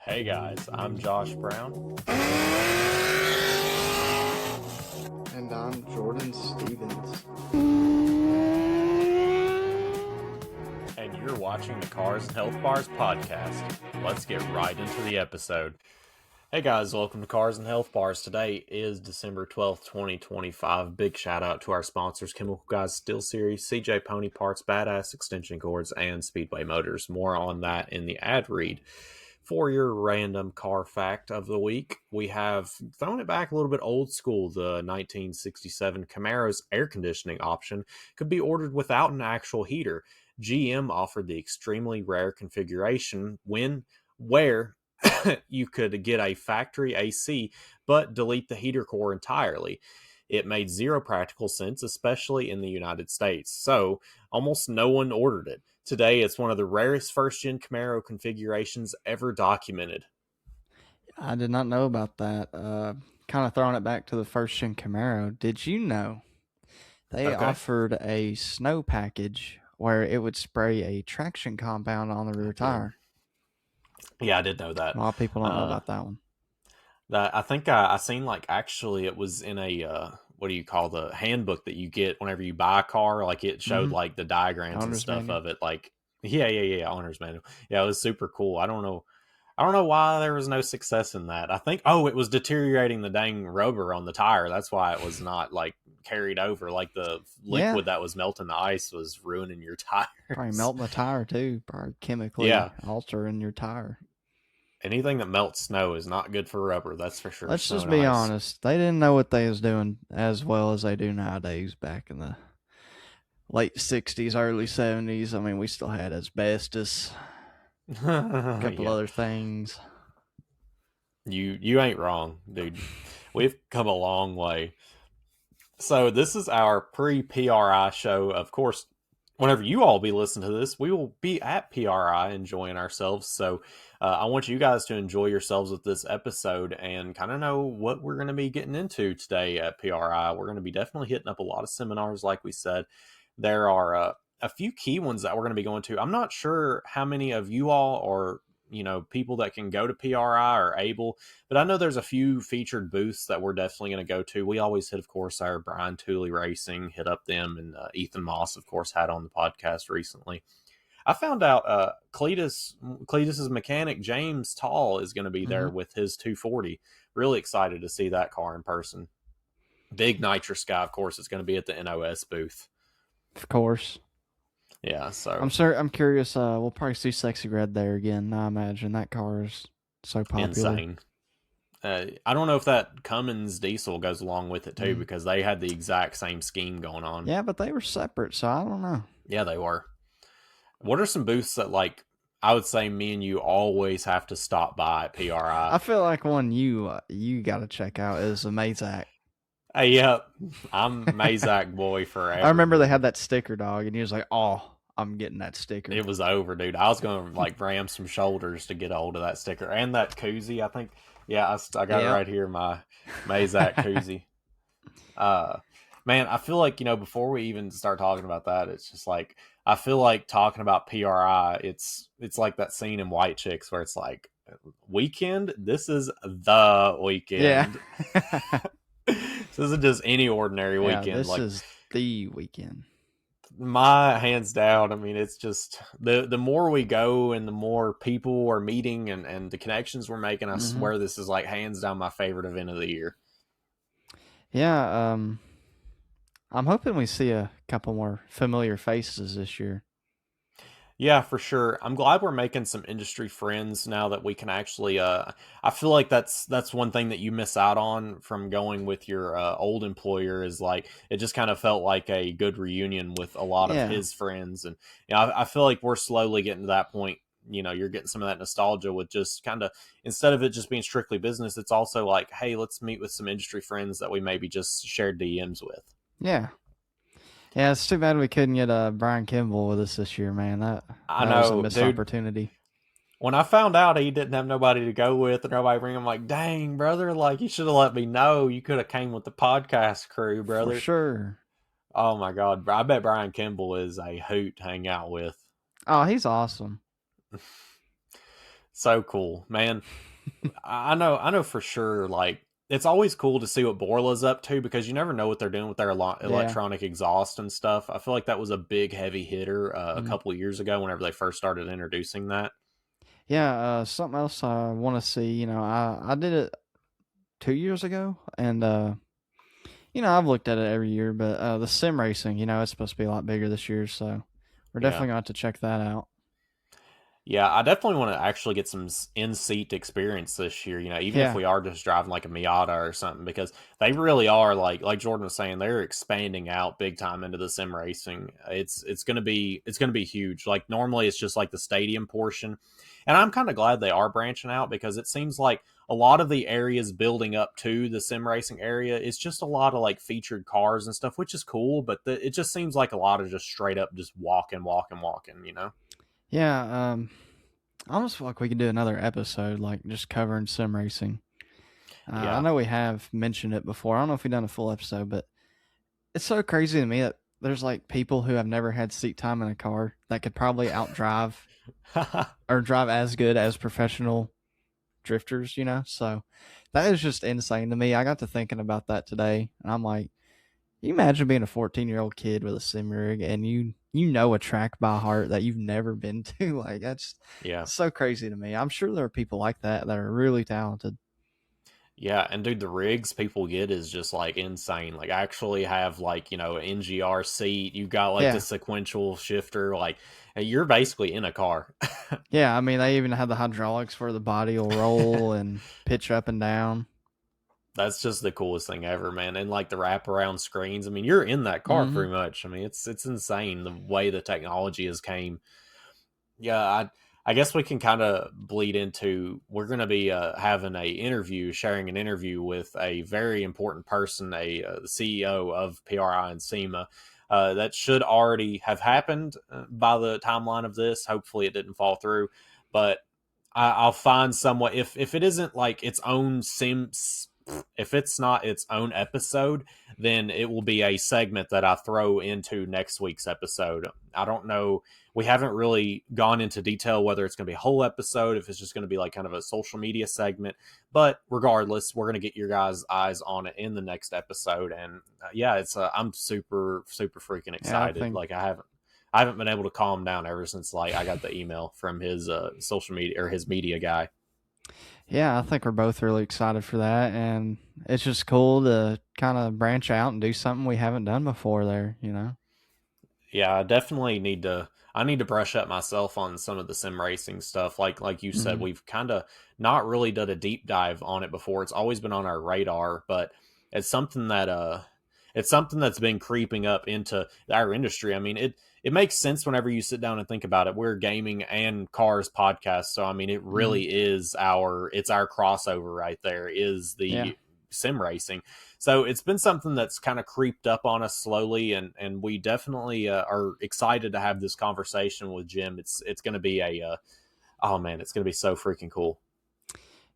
Hey guys, I'm Josh Brown. And I'm Jordan Stevens. And you're watching the Cars and Health Bars podcast. Let's get right into the episode. Hey guys, welcome to Cars and Health Bars. Today is December 12th, 2025. Big shout out to our sponsors, Chemical Guys Steel Series, CJ Pony Parts, Badass Extension Cords, and Speedway Motors. More on that in the ad read. For your random car fact of the week, we have thrown it back a little bit old school. The 1967 Camaro's air conditioning option could be ordered without an actual heater. GM offered the extremely rare configuration where you could get a factory AC but delete the heater core entirely. It made zero practical sense, especially in the United States, so almost no one ordered it. Today, it's one of the rarest first-gen Camaro configurations ever documented. I did not know about that. Kind of throwing it back to the first-gen Camaro. Did you know they offered a snow package where it would spray a traction compound on the rear tire? Yeah, I did know that. A lot of people don't know about that one. That I think I seen, like, actually it was in a what do you call the handbook that you get whenever you buy a car? Like, it showed like the diagrams and stuff of it. Like, yeah, owner's manual. Yeah, it was super cool. I don't know why there was no success in that. I think it was deteriorating the dang rubber on the tire. That's why it was not like carried over. Like, the liquid that was melting the ice was ruining your tires. Probably melting the tire too. Probably chemically altering your tire. Anything that melts snow is not good for rubber, that's for sure. Let's just be honest. They didn't know what they was doing as well as they do nowadays back in the late 60s, early 70s. I mean, we still had asbestos, a couple other things. You ain't wrong, dude. We've come a long way. So this is our pre-PRI show. Of course, whenever you all be listening to this, we will be at PRI enjoying ourselves. So I want you guys to enjoy yourselves with this episode and kind of know what we're going to be getting into today at PRI. We're going to be definitely hitting up a lot of seminars, like we said. There are a few key ones that we're going to be going to. I'm not sure how many of you all are, people that can go to PRI are able, but I know there's a few featured booths that we're definitely going to go to. We always hit, of course, our Brian Tooley Racing, hit up them, and Ethan Moss, of course, had on the podcast recently. I found out Cletus's mechanic, James Tall, is going to be there with his 240. Really excited to see that car in person. Big nitrous guy, of course, is going to be at the NOS booth. Of course. Yeah, so I'm curious. We'll probably see Sexy Red there again. I imagine that car is so popular. Insane. I don't know if that Cummins diesel goes along with it too, because they had the exact same scheme going on. Yeah, but they were separate, so I don't know. Yeah, they were. What are some booths that, like, I would say me and you always have to stop by at PRI? I feel like one you got to check out is the Mazak. Yeah, I'm Mazak boy forever. I remember they had that sticker, dog, and he was like, "Oh, I'm getting that sticker." It was over, dude. I was going to, like, ram some shoulders to get a hold of that sticker. And that koozie, I think. Yeah, I got it right here, my Mazak koozie. Man, I feel like, before we even start talking about that, it's just like, I feel like talking about PRI, it's like that scene in White Chicks where it's like, weekend? This is the weekend. Yeah. This isn't just any ordinary weekend. This is the weekend. My hands down. I mean, it's just the more we go and the more people are meeting and the connections we're making, I swear this is like hands down my favorite event of the year. Yeah, I'm hoping we see a couple more familiar faces this year. Yeah, for sure. I'm glad we're making some industry friends now that we can actually, I feel like that's one thing that you miss out on from going with your old employer, is like, it just kind of felt like a good reunion with a lot of his friends. And I feel like we're slowly getting to that point. You're getting some of that nostalgia with just kind of, instead of it just being strictly business, it's also like, hey, let's meet with some industry friends that we maybe just shared DMs with. Yeah. Yeah, it's too bad we couldn't get Brian Kimball with us this year, man. That was a missed opportunity. When I found out he didn't have nobody to go with and nobody bring him, like, dang, brother, like, you should have let me know. You could have came with the podcast crew, brother. For sure. Oh, my God. I bet Brian Kimball is a hoot to hang out with. Oh, he's awesome. So cool, man. I know for sure. Like, it's always cool to see what Borla's up to because you never know what they're doing with their Yeah. electronic exhaust and stuff. I feel like that was a big heavy hitter a Mm. couple of years ago whenever they first started introducing that. Yeah, something else I want to see. I did it 2 years ago, and I've looked at it every year, but the sim racing, it's supposed to be a lot bigger this year, so we're Yeah. definitely going to have to check that out. Yeah, I definitely want to actually get some in-seat experience this year. Even if Yeah, we are just driving like a Miata or something, because they really are like Jordan was saying, they're expanding out big time into the sim racing. It's gonna be huge. Like normally, it's just like the stadium portion, and I'm kind of glad they are branching out because it seems like a lot of the areas building up to the sim racing area is just a lot of like featured cars and stuff, which is cool. But it just seems like a lot of just straight up just walking, walking, walking. yeah. I almost feel like we could do another episode, like just covering sim racing. I Yeah. know we have mentioned it before. I don't know if we've done a full episode, but it's so crazy to me that there's like people who have never had seat time in a car that could probably outdrive or drive as good as professional drifters, So that is just insane to me. I got to thinking about that today, and I'm like, you imagine being a 14-year-old kid with a sim rig and you know a track by heart that you've never been to. Like that's Yeah. so crazy to me. I'm sure there are people like that are really talented. Yeah, and dude, the rigs people get is just like insane. Like, I actually have like an NGR seat. You got like the Yeah. sequential shifter. Like, you're basically in a car. Yeah, I mean they even have the hydraulics where the body will roll and pitch up and down. That's just the coolest thing ever, man. And like the wraparound screens. I mean, you're in that car Mhm. pretty much. I mean, it's insane the way the technology has came. Yeah, I guess we can kind of bleed into. We're going to be having sharing an interview with a very important person, the CEO of PRI and SEMA. That should already have happened by the timeline of this. Hopefully, it didn't fall through, but I'll find somewhat if it isn't like its own sims. If it's not its own episode, then it will be a segment that I throw into next week's episode. I don't know, we haven't really gone into detail whether it's going to be a whole episode, if it's just going to be like kind of a social media segment. But regardless, we're going to get your guys' eyes on it in the next episode. And yeah, I'm super super freaking Yeah, I excited. think Like I haven't been able to calm down ever since like I got the email from his social media or his media guy. yeah, I think we're both really excited for that, and it's just cool to kind of branch out and do something we haven't done before there. Yeah, I need to brush up myself on some of the sim racing stuff. Like you said, Mhm. we've kind of not really done a deep dive on it before. It's always been on our radar, but it's something that it's something that's been creeping up into our industry. I mean, it makes sense whenever you sit down and think about it. We're a gaming and cars podcast, so I mean, it Mhm. really is our crossover right there is Yeah. the sim racing. So it's been something that's kind of creeped up on us slowly, and we definitely are excited to have this conversation with Jim. It's going to be oh man, it's going to be so freaking cool.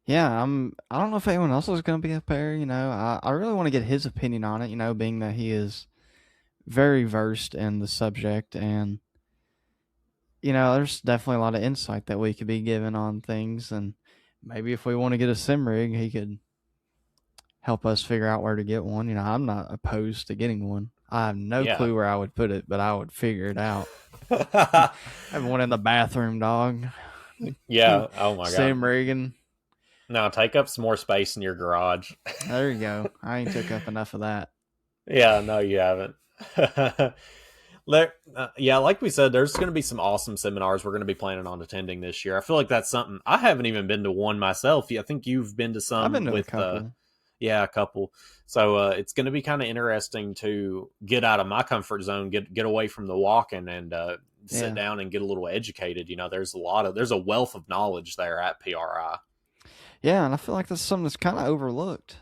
Yeah, I don't know if anyone else is going to be up there, I really want to get his opinion on it, being that he is very versed in the subject, and there's definitely a lot of insight that we could be given on things, and maybe if we want to get a sim rig, he could help us figure out where to get one. I'm not opposed to getting one. I have no Yeah. clue where I would put it, but I would figure it out. Have one in the bathroom, dog. Yeah. Oh my Sim god. rigging. Now take up some more space in your garage. There you go. I ain't took up enough of that. Yeah. No, you haven't. Yeah, like we said, there's going to be some awesome seminars we're going to be planning on attending this year. I feel like that's something I haven't even been to one myself. I think you've been to I've some been to a with couple. yeah, a couple. So it's going to be kind of interesting to get out of my comfort zone, get away from the walking, and sit Yeah. down and get a little educated. There's a wealth of knowledge there at PRI. Yeah, and I feel like that's something that's kind of overlooked.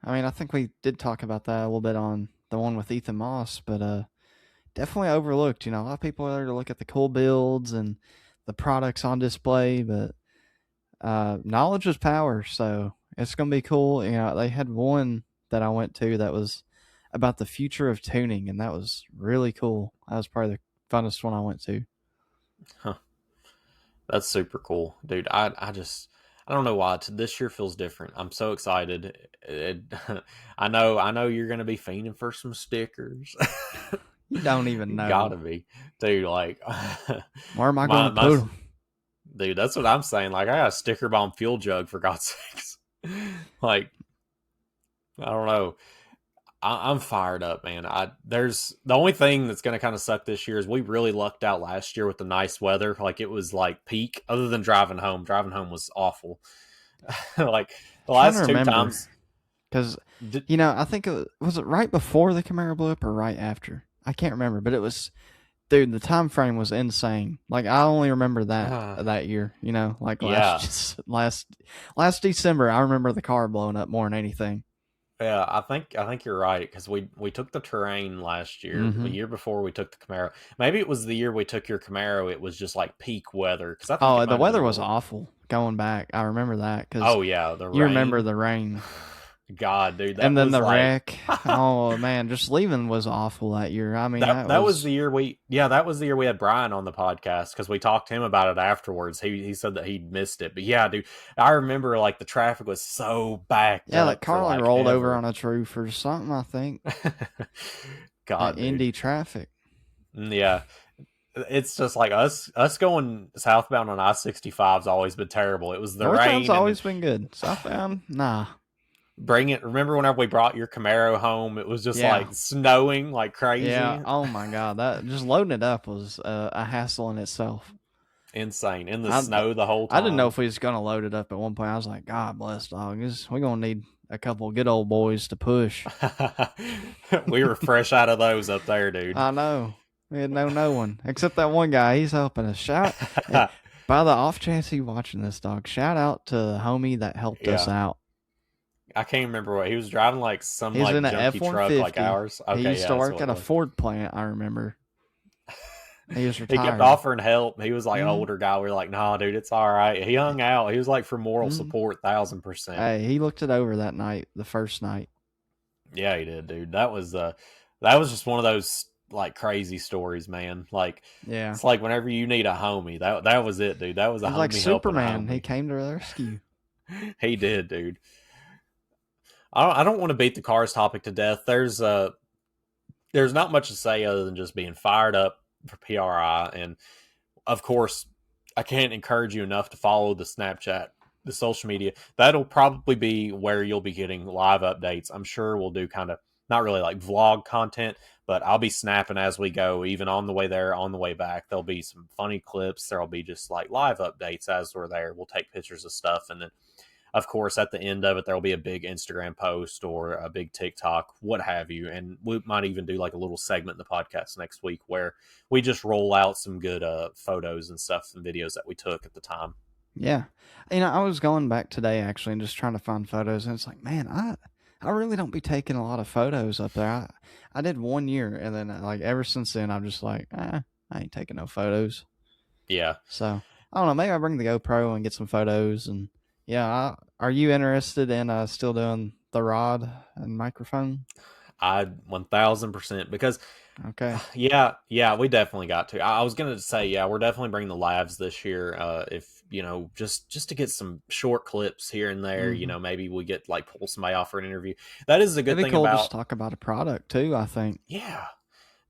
I mean, I think we did talk about that a little bit on the one with Ethan Moss, but definitely overlooked. A lot of people are there to look at the cool builds and the products on display, but knowledge is power, so it's gonna be cool. They had one that I went to that was about the future of tuning, and that was really cool. That was probably the funnest one I went to. Huh. That's super cool, dude. I don't know why this year feels different. I'm so excited. I know you're gonna be fiending for some stickers. You don't even You know. gotta be, dude. Like, Where am I going my to my put them? dude. That's what I'm saying. Like, I got a sticker bomb fuel jug for God's sakes. Like, I don't know. I'm fired up, man. There's the only thing that's going to kind of suck this year is we really lucked out last year with the nice weather. Like it was like peak. Other than driving home, was awful. Like the I'm trying to last two remember times. because Did, I think was it right before the Camaro blew up or right after? I can't remember, but it was. Dude, the time frame was insane. Like I only remember that year. Like yeah, last December, I remember the car blowing up more than anything. yeah. I think you're right because we took the Terrain last year. The Mm-hmm. year before we took the Camaro. Maybe it was the year we took your Camaro. It was just like peak weather because I think it Oh, the might have been weather a was little. awful going back. I remember that because Oh yeah, the you remember rain. the rain. God, dude, And that then was the like wreck. Oh man, just leaving was awful that year. I mean, that that was was the year that was the year we had Brian on the podcast because we talked to him about it afterwards. He said that he'd missed it, but yeah, dude, I remember like the traffic was so backed yeah. That up for car like like rolled over ever. on its roof or something. I think that God, dude, Indy traffic. yeah, it's just like us going southbound on I-65's always been terrible. It was the Northbound's rain and then always been good. Southbound, nah. bring it. Remember whenever we brought your Camaro home, it was just Yeah, like snowing like yeah. crazy, Oh my god, that just loading it up was a hassle in itself. insane in the I snow the whole I didn't know time. if we was gonna load it up at one point. I was like, God bless, dog. We're gonna need a couple of good old boys to push. We were fresh out of those up there, dude. I know. We had no one except that one guy. He's helping us. By the off chance he watching this, dog. Shout out to the homie that helped us Yeah. out. I can't remember what he was driving, like some He's like in a junky F one truck like fifty. ours. He Okay, used yeah, to that's work what at it a was. Ford plant. I remember. He was He kept retired. offering help. He was like an Mm-hmm. older guy. We were like, nah, dude, it's all right. He hung out. He was like for moral Mm-hmm. support, 1,000%. Hey, he looked it over that night, the first night. Yeah, he did, dude. That was just one of those like crazy stories, man. Like Yeah. it's like whenever you need a homie, that was it, dude. That was a He's like homie helping a Superman. He homie. came to the rescue. He did, dude. I don't want to beat the cars topic to death. There's not much to say other than just being fired up for PRI, and of course, I can't encourage you enough to follow the Snapchat, the social media. That'll probably be where you'll be getting live updates. I'm sure we'll do kind of not really like vlog content, but I'll be snapping as we go, even on the way there, on the way back. There'll be some funny clips. There'll be just like live updates as we're there. We'll take pictures of stuff, and then of course, at the end of it, there'll be a big Instagram post or a big TikTok, what have you. And we might even do like a little segment in the podcast next week where we just roll out some good photos and stuff and videos that we took at the time. Yeah. I was going back today actually and just trying to find photos, and it's like, man, I really don't be taking a lot of photos up there. I did 1 year, and then like ever since then, I'm just like, I ain't taking no photos. Yeah. So I don't know. Maybe I bring the GoPro and get some photos. And yeah, are you interested in still doing the rod and microphone? I 1,000% because Okay. yeah, we definitely got to. I was gonna say, yeah, we're definitely bringing the labs this year. If you know, just to get some short clips here and there, you Mm-hmm. know, maybe we get like pull somebody off for an interview. That is a It'd good be thing cool just about to talk about a product too, I think. yeah.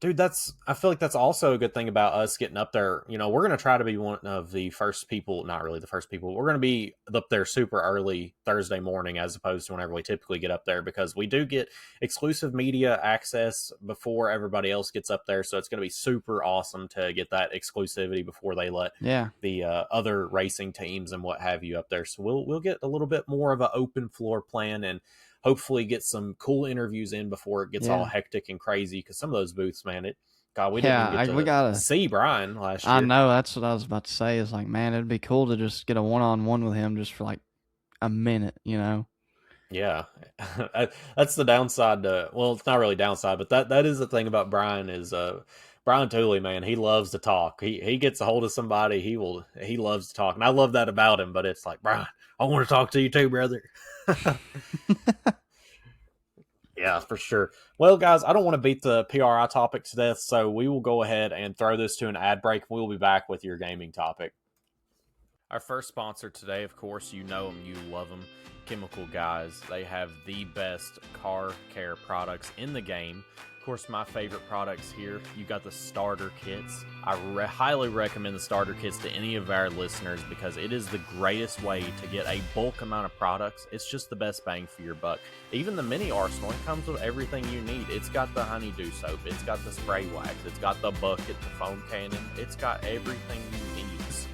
Dude, I feel like that's also a good thing about us getting up there. You know, we're going to try to be one of the first people, not really the first people. We're going to be up there super early Thursday morning as opposed to whenever we typically get up there because we do get exclusive media access before everybody else gets up there. So it's going to be super awesome to get that exclusivity before they let Yeah. the other racing teams and what have you up there. So we'll get a little bit more of an open floor plan and hopefully get some cool interviews in before it gets all Yeah. hectic and crazy. Because some of those booths, man, God, we didn't Yeah. even get We to gotta. see Brian last I year. know that's what I was about to say. Is like, man, it'd be cool to just get a one-on-one with him just for like a minute. Yeah, that's the downside. Well, it's not really downside, but that is the thing about Brian is Brian Tooley, man. He loves to talk. He gets a hold of somebody. He loves to talk, and I love that about him. But it's like Brian, I want to talk to you too, brother. Yeah, for sure. Well, guys, I don't want to beat the PRI topic to death, so we will go ahead and throw this to an ad break. We'll be back with your gaming topic. Our first sponsor today, of course, you know them, you love them. Chemical Guys. They have the best car care products in the game. Of course, my favorite products here, you got the starter kits. I highly recommend the starter kits to any of our listeners because it is the greatest way to get a bulk amount of products. It's just the best bang for your buck. Even the mini arsenal, it comes with everything you need. It's got the honeydew soap, it's got the spray wax, it's got the bucket, the foam cannon, it's got everything you need.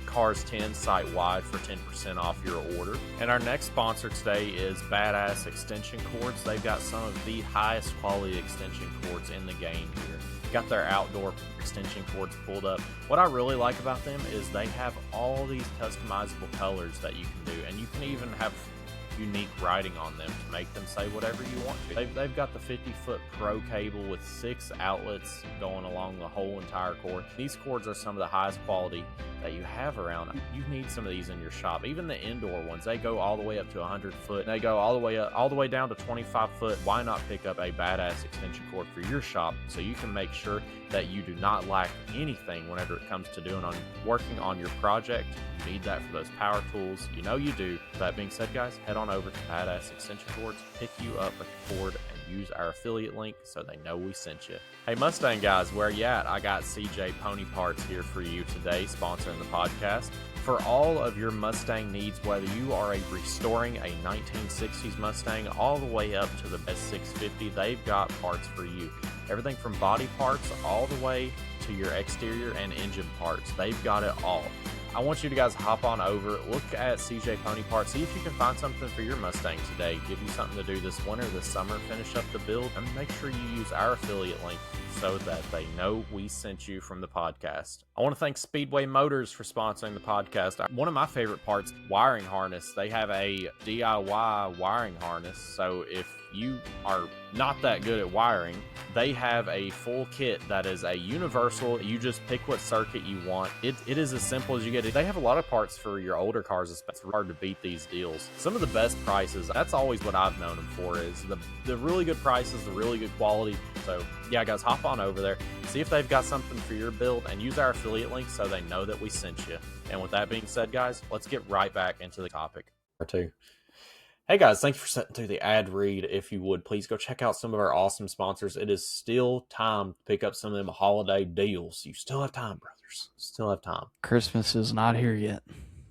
Cars 10 site wide for 10% off your order. And our next sponsor today is Badass Extension Cords. They've got some of the highest quality extension cords in the game here. Got their outdoor extension cords pulled up. What I really like about them is they have all these customizable colors that you can do, and you can even have unique writing on them to make them say whatever you want to. They've got the 50-foot Pro cable with 6 outlets going along the whole entire cord. These cords are some of the highest quality that you have around. You need some of these in your shop. Even the indoor ones, they go all the way up to 100 foot. They go all the way down to 25 foot. Why not pick up a badass extension cord for your shop so you can make sure that you do not lack anything whenever it comes to working on your project? You need that for those power tools. You know you do. That being said, guys, head on over to Badass Extension Cords, pick you up a cord, and use our affiliate link so they know we sent you. Hey Mustang guys, where you at? I got CJ Pony Parts here for you today, sponsoring the podcast. For all of your Mustang needs, whether you are restoring a 1960s Mustang all the way up to the best 650, they've got parts for you. Everything from body parts all the way to your exterior and engine parts. They've got it all. I want you to guys hop on over, look at CJ Pony Parts, see if you can find something for your Mustang today. Give you something to do this winter, this summer, finish up the build, and make sure you use our affiliate link so that they know we sent you from the podcast. I want to thank Speedway Motors for sponsoring the podcast. One of my favorite parts, wiring harness. They have a DIY wiring harness, so if you are not that good at wiring, they have a full kit that is a universal. You just pick what circuit you want. It is as simple as you get it. They have a lot of parts for your older cars. It's hard to beat these deals. Some of the best prices, that's always what I've known them for, is the really good prices, the really good quality. So yeah, guys, hop on over there, see if they've got something for your build, and use our affiliate link so they know that we sent you. And with that being said, guys, let's get right back into the topic. Or two. Hey guys, thanks for sitting through the ad read. If you would, please go check out some of our awesome sponsors. It is still time to pick up some of them holiday deals. You still have time, brothers. Still have time. Christmas is not here yet.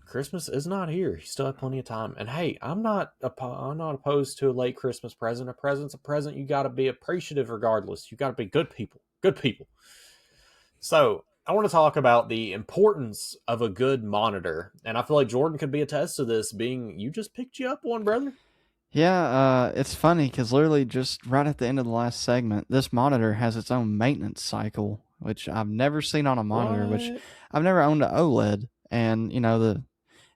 Christmas is not here. You still have plenty of time. And hey, I'm not opposed to a late Christmas present. A present's a present. You got to be appreciative regardless. You got to be good people. Good people. So I want to talk about the importance of a good monitor. And I feel like Jordan could be attest to this, being you just picked you up one, brother. Yeah, it's funny because literally just right at the end of the last segment, this monitor has its own maintenance cycle, which I've never seen on a monitor, which I've never owned an OLED. And,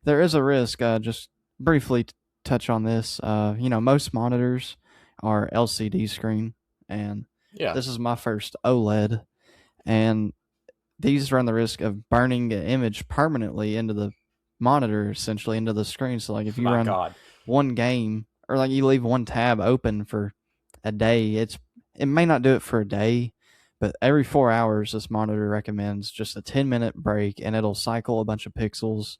there is a risk, just briefly touch on this. Most monitors are LCD screen, and this is my first OLED. And these run the risk of burning an image permanently into the monitor, essentially into the screen. So like if you run one game or like you leave one tab open for a day, it may not do it for a day, but every 4 hours this monitor recommends just a 10-minute break, and it'll cycle a bunch of pixels.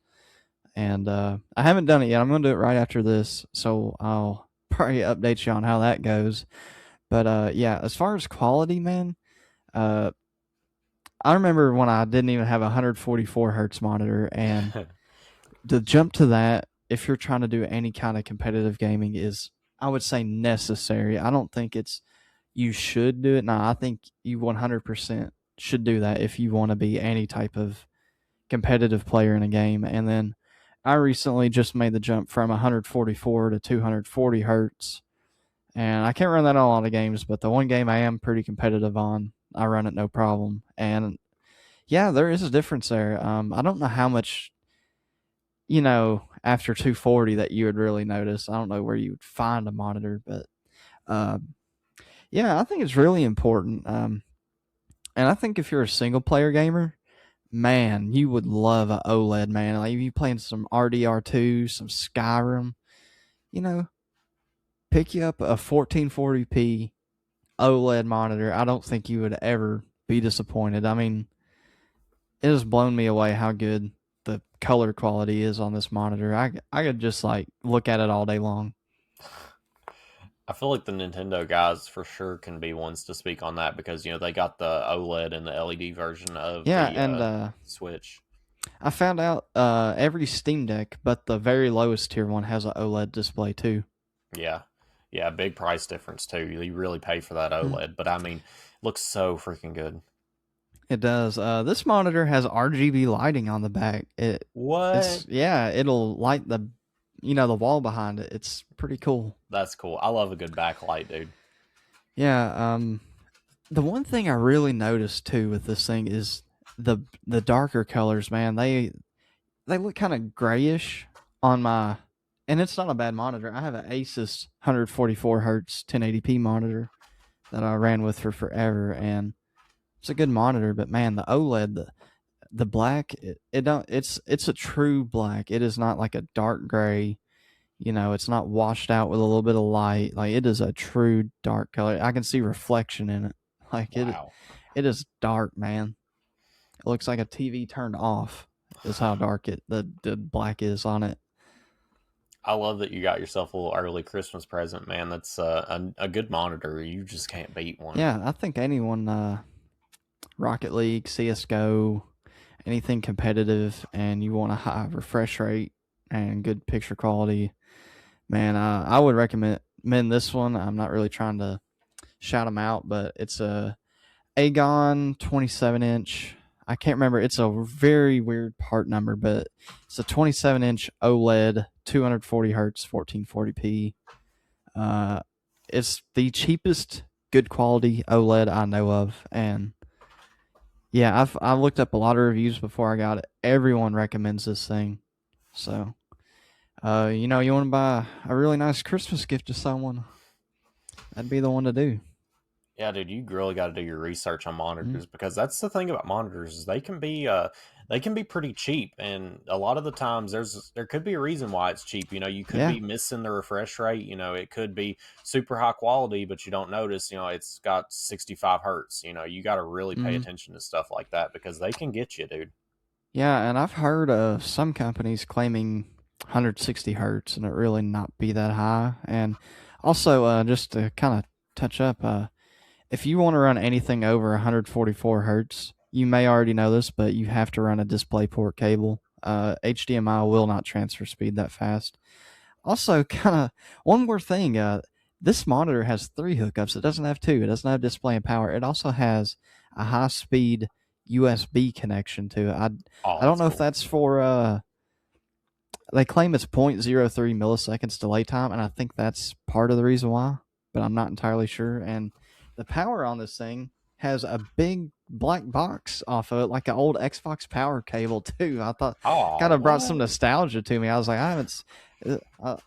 And I haven't done it yet. I'm going to do it right after this, so I'll probably update you on how that goes. But yeah, as far as quality, man, I remember when I didn't even have a 144 hertz monitor, and to jump to that, if you're trying to do any kind of competitive gaming, is, I would say, necessary. I don't think you should do it. No, I think you 100% should do that if you want to be any type of competitive player in a game. And then I recently just made the jump from 144 to 240 hertz, and I can't run that on a lot of games, but the one game I am pretty competitive on, I run it no problem. And yeah, there is a difference there. I don't know how much, after 240 that you would really notice. I don't know where you would find a monitor, but yeah, I think it's really important. And I think if you're a single player gamer, man, you would love an OLED, man. Like if you playing some RDR2, some Skyrim, pick you up a 1440p OLED monitor. I don't think you would ever be disappointed. I mean, it has blown me away how good the color quality is on this monitor. I could just like look at it all day long. I feel like the Nintendo guys for sure can be ones to speak on that because they got the OLED and the LED version of Yeah, the and Switch. I found out every Steam Deck, but the very lowest tier one has an OLED display too. Yeah, yeah, big price difference too. You really pay for that Mm. OLED, but I mean, looks so freaking good. It does. This monitor has RGB lighting on the back. What? It'll light the wall behind it. It's pretty cool. That's cool. I love a good backlight, dude. Yeah. The one thing I really noticed too with this thing is the darker colors. Man, they look kind of grayish on my, and it's not a bad monitor. I have an Asus 144 hertz 1080p monitor that I ran with for forever, and it's a good monitor. But man, the OLED, the black, it don't. It's a true black. It is not like a dark gray. It's not washed out with a little bit of light. Like it is a true dark color. I can see reflection in it. Like Wow. it is dark, man. It looks like a TV turned off. Is how dark the black is on it. I love that you got yourself a little early Christmas present, man. That's a good monitor. You just can't beat one. Yeah, I think anyone Rocket League, CS:GO, anything competitive, and you want a high refresh rate and good picture quality, man, I would recommend this one. I'm not really trying to shout them out, but it's a Aegon 27-inch. I can't remember. It's a very weird part number, but it's a 27-inch OLED, 240 hertz, 1440p. It's the cheapest good quality OLED I know of, and yeah, I looked up a lot of reviews before I got it. Everyone recommends this thing, so you want to buy a really nice Christmas gift to someone, that'd be the one to do. Yeah, dude, you really got to do your research on Mm-hmm. monitors because that's the thing about monitors is they can be pretty cheap, and a lot of the times there could be a reason why it's cheap. You could Yeah. be missing the refresh rate. It could be super high quality, but you don't notice. It's got 65 hertz. You got to really pay Mm-hmm. attention to stuff like that because they can get you, dude. Yeah, and I've heard of some companies claiming 160 hertz and it really not be that high. And also, just to kind of touch up, if you want to run anything over 144 hertz, you may already know this, but you have to run a DisplayPort cable. HDMI will not transfer speed that fast. Also, kind of one more thing. This monitor has three hookups. It doesn't have two. It doesn't have display and power. It also has a high speed USB connection to it. Oh, I don't that's know if cool. that's for. They claim it's 0.03 milliseconds delay time, and I think that's part of the reason why, but I'm not entirely sure. And the power on this thing has a big black box off of it, like an old Xbox power cable too. I thought Oh, kind of brought some what? nostalgia to me. I was like, I haven't.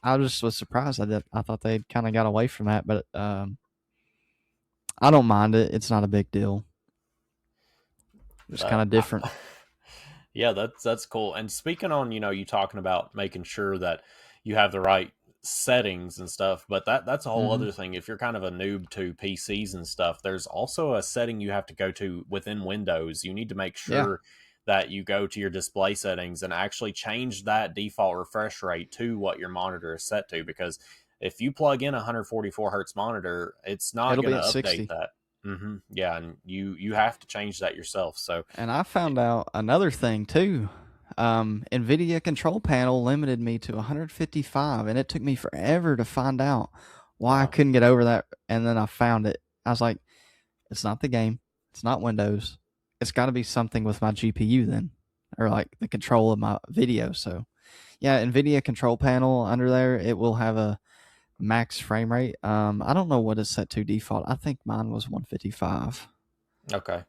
I just was surprised. I thought they kind of got away from that, but I don't mind it. It's not a big deal. It's kind That of different. Yeah, that's cool. And speaking on, you talking about making sure that you have the right settings and stuff, but that's a whole Hmm. other thing. If you're kind of a noob to PCs and stuff, there's also a setting you have to go to within Windows. You need to make Yeah, sure that you go to your display settings and actually change that default refresh rate to what your monitor is set to because if you plug in a 144 hertz monitor, it's not it'll going be to at update 60. that. Yeah, and you have to change that yourself. So And I found out another thing too. NVIDIA control panel limited me to 155, and it took me forever to find out why I wow. couldn't get over that. And then I found it. I was like, it's not the game, it's not Windows. It's got to be something with my GPU then, or like the control of my video. So, yeah, NVIDIA control panel under there, it will have a max frame rate. I don't know what it's set to default. I think mine was 155. Okay.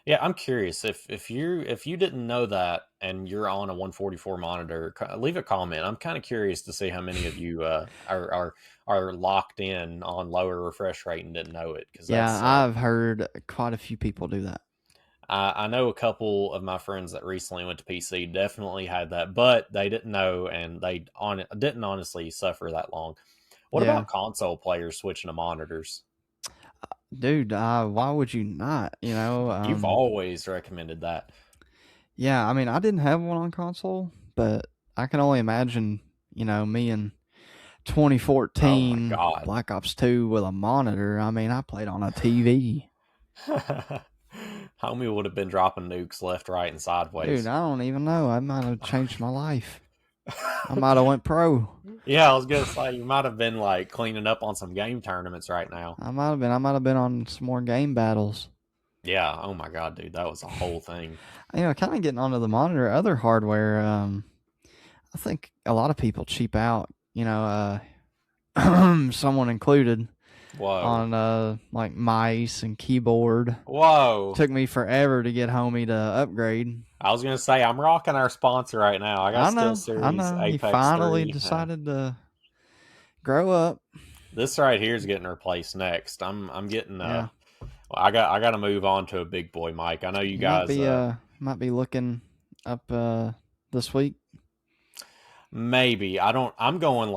Yeah, I'm curious if you didn't know that and you're on a 144 monitor, leave a comment. I'm kind of curious to see how many of you are locked in on lower refresh rate and didn't know it because Yeah, that's I've heard quite a few people do that. I know a couple of my friends that recently went to PC definitely had that, but they didn't know and didn't honestly suffer that long. What Yeah, about console players switching to monitors? dude, why would you not? You've always recommended that. Yeah, I mean, I didn't have one on console, but I can only imagine, me in Oh my 2014 god. Black Ops 2 with a monitor. I mean, I played on a TV. Homie would have been dropping nukes left, right, and Dude, sideways. I don't even know. I might have changed my life. I might have went pro. Yeah, I was gonna say you might have been like cleaning up on some game tournaments right now. I might have been on some more game battles. Yeah. Oh my god, dude, that was a whole thing. Kind of getting onto the monitor, other hardware. I think a lot of people cheap out. Someone included Whoa. on like mice and keyboard. Whoa. Took me forever to get homie to upgrade. I was gonna say I'm rocking our sponsor right now. I got I SteelSeries know. He Apex finally 3. decided to grow up. This right here is getting replaced next. I'm getting Yeah, I got to move on to a big boy mic. I know you he guys might be looking up this week. maybe. I don't I'm going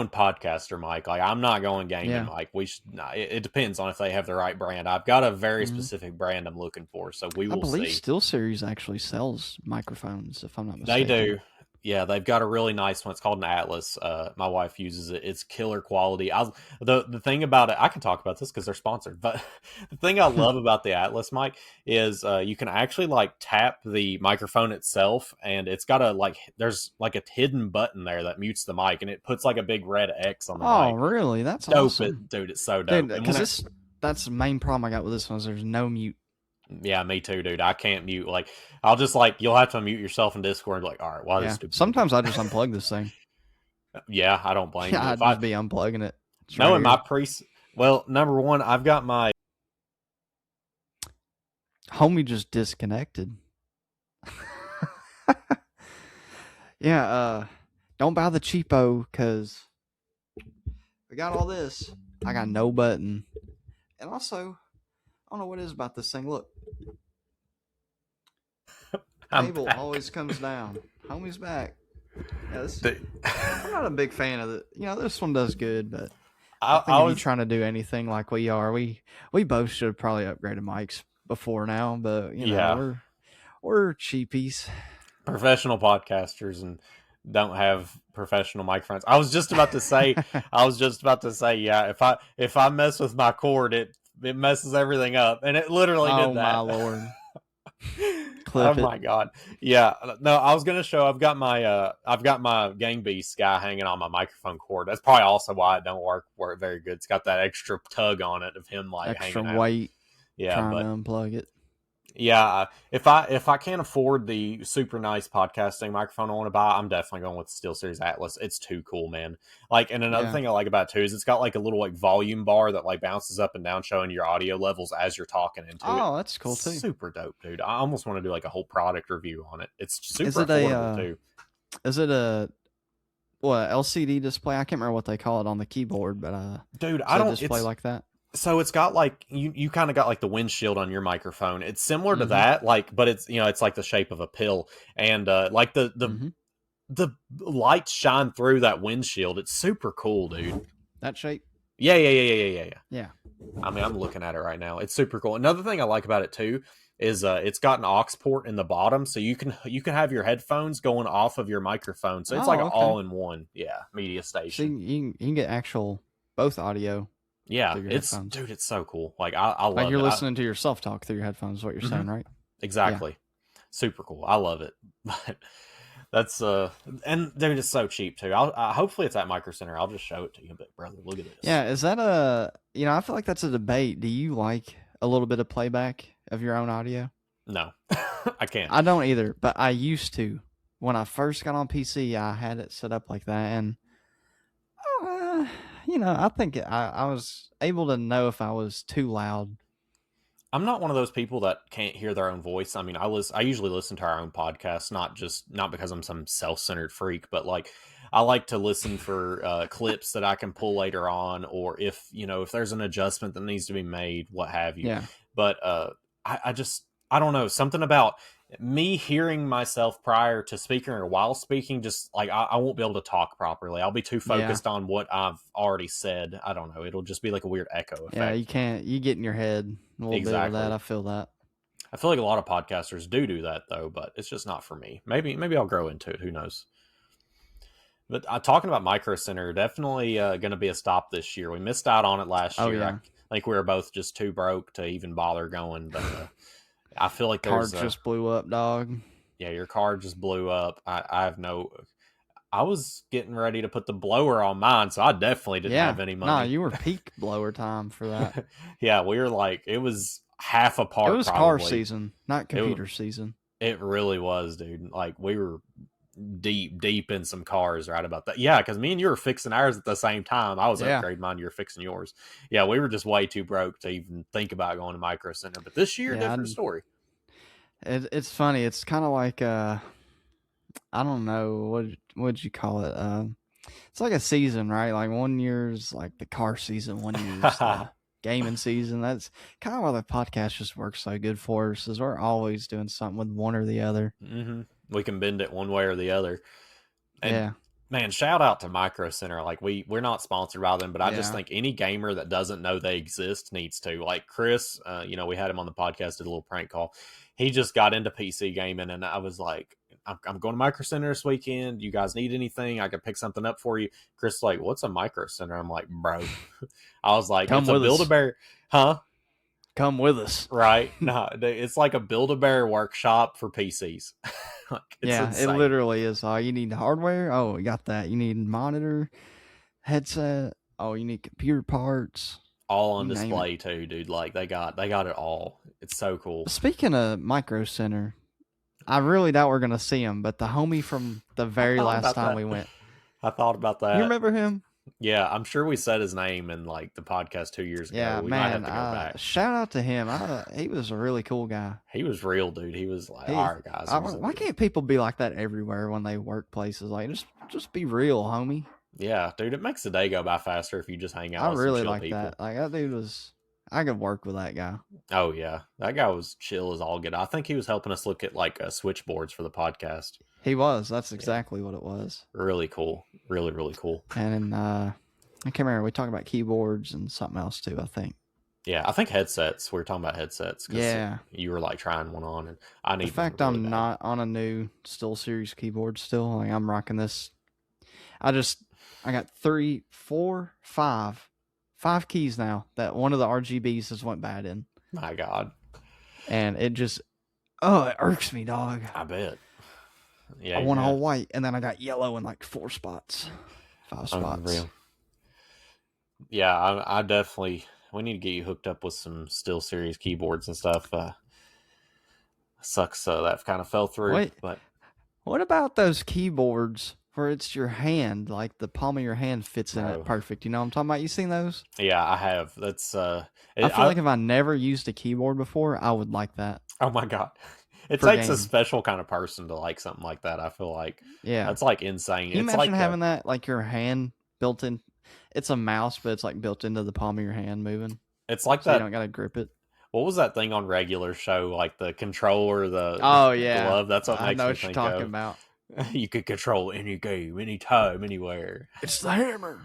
podcaster mic. Like I'm not going gaming Yeah. mic. We should it depends on if they have the right brand. I've got a very hmm specific brand I'm looking for, so we I will believe see. SteelSeries actually sells microphones, if I'm not They mistaken. do. Yeah, they've got a really nice one. It's called an Atlas. My wife uses it. It's killer quality. The thing about it, I can talk about this because they're sponsored. But the thing I love about the Atlas mic is you can actually like tap the microphone itself, and it's got a like there's like a hidden button there that mutes the mic, and it puts like a big red X on the Oh, mic. really? That's Dope, awesome, dude. It's so dude. dope. And Because that's the main problem I got with this one is there's no mute. yeah, me too, dude. I can't mute. Like I'll just like you'll have to unmute yourself in Discord and be like, all right, why this Yeah. stupid thing keep Sometimes I just unplug this thing. yeah, I don't blame you. If I'd I just be unplugging it. It's right knowing my here. pre well, number one, I've got my Homie just disconnected. Yeah, don't buy the cheapo because we got all this. I got no button. And also, I don't know what it is about this thing. Look, I'm cable back. always comes down. Homie's back. Yeah, Dude, I'm not a big fan of it. This one does good, but I I, think I if you're was trying to do anything like we are, we both should have probably upgraded mics before now. But yeah, we're cheapies. professional podcasters and don't have professional microphones. I was just about to say, yeah, if I mess with my cord, it messes everything up, and it literally Oh did my that. lord! Oh Clip it. my god. Yeah. No, I was gonna show I've got my Gang Beast guy hanging on my microphone cord. That's probably also why it don't work very good. It's got that extra tug on it of him like Extra hanging out. weight Yeah, trying to but unplug it. yeah, if I can't afford the super nice podcasting microphone I want to buy, I'm definitely going with the SteelSeries Atlas. It's too cool, man. Like, and another Yeah. thing I like about it too is it's got like a little like volume bar that like bounces up and down, showing your audio levels as you're talking into it. Oh, that's cool too. Super dope, dude. I almost want to do like a whole product review on it. It's Is super it a affordable too. is it a what LCD display? I can't remember what they call it on the keyboard, but Dude, is I it a don't. display It's like that? so it's got like you kind of got like the windshield on your microphone. It's similar to Mm-hmm. that, like, but it's it's like the shape of a pill, and like Mm-hmm. the lights shine through that windshield. It's super cool, dude. That shape? Yeah. Yeah. I mean, I'm looking at it right now. It's super cool. Another thing I like about it too is it's got an aux port in the bottom, so you can have your headphones going off of your microphone. So it's like Oh, an okay. all in one, media So station. you can get actual both audio Yeah, through your it's headphones. dude, it's so cool. Like I Like love you're it. listening to yourself talk through your headphones, is what you're saying, right? Yeah. Exactly. Super cool. I love it. But that's and they're just so cheap too. Hopefully it's at Micro Center. I'll just show it to you, but brother, look at this. Yeah, is that I feel like that's a debate. Do you like a little bit of playback of your own audio? No, I can't. I don't either, but I used to. When I first got on PC, I had it set up like that, and uh, I think I was able to know if I was too loud. I'm not one of those people that can't hear their own voice. I mean, I usually listen to our own podcasts, not because I'm some self-centered freak, but like I like to listen for clips that I can pull later on, or if if there's an adjustment that needs to be made, what have you. Yeah, But I just I don't know, something about me hearing myself prior to speaking or while speaking, just like I won't be able to talk properly. I'll be too yeah, focused on what I've already said. I don't know. It'll just be like a weird echo yeah. effect. You get in your head a little bit with that. Exactly. I feel that. I feel like a lot of podcasters do that though, but it's just not for me. Maybe I'll grow into it. Who knows? But talking about Micro Center, definitely going to be a stop this year. We missed out on it last Oh year. I yeah, think we were both just too broke to even bother going. But I feel like card there's just blew up, dog. yeah, your card just blew up. I have no. I was getting ready to put the blower on mine, so I definitely didn't Yeah, have any nah, money. you were peak blower time for that. Yeah, we were like it was half It apart was car probably. season, not It computer season. it really was, dude. Like we were deep in some cars right about that. Yeah, because me and you were fixing ours at the same time. I was Yeah, upgrading mine, you were fixing yours. Yeah, we were just way too broke to even think about going to Micro Center. But this year, yeah. different story. It's funny. It's kind of like I don't know what'd you call it. It's like a season, right? Like one year's like the car season, one year's the gaming season. That's kind of why the podcast just works so good for us. Is we're always doing something with one or the other. Mm-hmm. We can bend it one way or the other. And Yeah, man, shout out to Micro Center. Like we're not sponsored by them, but I just yeah. think any gamer that doesn't know they exist needs to. Like Chris, we had him on the podcast, did a little prank call. He just got into PC gaming, and I was like, I'm going to Micro Center this weekend. You guys need anything? I could pick something up for you. Chris like, what's a Micro Center? I'm like, bro. I was like, Come it's a with Build a us. Bear, huh? Come with us. Right? No, it's like a Build a Bear workshop for PCs. Like, it's Yeah, it insane. literally is. You need hardware. Oh, you got that. You need monitor, headset. Oh, you need computer parts. All on You name it. display too, dude. Like they got it all. It's so cool. Speaking of Micro Center, I really doubt we're gonna see him. But the homie from the I very thought last about time that. we went, I thought about you that. remember him? Yeah, I'm sure we said his name in like the podcast 2 years ago. Yeah, We might have man. to go back. Shout out to him. He was a really cool guy. He was real, dude. He was like, He, all right, guys. Here's the why deal. can't people be like that everywhere when they work places? Like, just be real, homie. Yeah, dude. It makes the day go by faster if you just hang out I with some really chill like people. that. Like that dude was. I could work with that guy. Oh yeah, that guy was chill as all get. I think he was helping us look at like switchboards for the podcast. He was. That's Yeah, exactly what it was. really cool. Really cool. And I can't remember. We talked about keyboards and something else too. I think. Yeah, I think headsets. We were talking about headsets because Yeah. you were like trying one on, and I The need one fact really I'm bad. not on a new SteelSeries keyboard still. Like I'm rocking this. I got 3, 4, 5 keys now that one of the RGBs has went bad in, My God, and it irks me, dog. I bet. Yeah, I you're want gonna all have white, and then I got yellow in like 4 spots, 5 spots. unreal. Yeah, I definitely. We need to get you hooked up with some SteelSeries keyboards and stuff. Sucks that kind of fell through, Wait, but what about those keyboards where it's your hand, like the palm of your hand fits in bro, it perfect? You know what I'm talking about? You seen those? yeah, I have. That's I feel like if I never used a keyboard before, I would like that oh my God, it for takes a gaming. special kind of person to like something like that. I feel like Yeah. that's like insane. Can you It's imagine like having that, like your hand built in? It's a mouse, but it's like built into the palm of your hand moving. it's like So you that. don't got to grip it. What was that thing on regular show? Like the controller, the Oh, yeah. glove. That's what I makes know me what you're think talking of. about. You could control any game, anytime, anywhere. It's the hammer.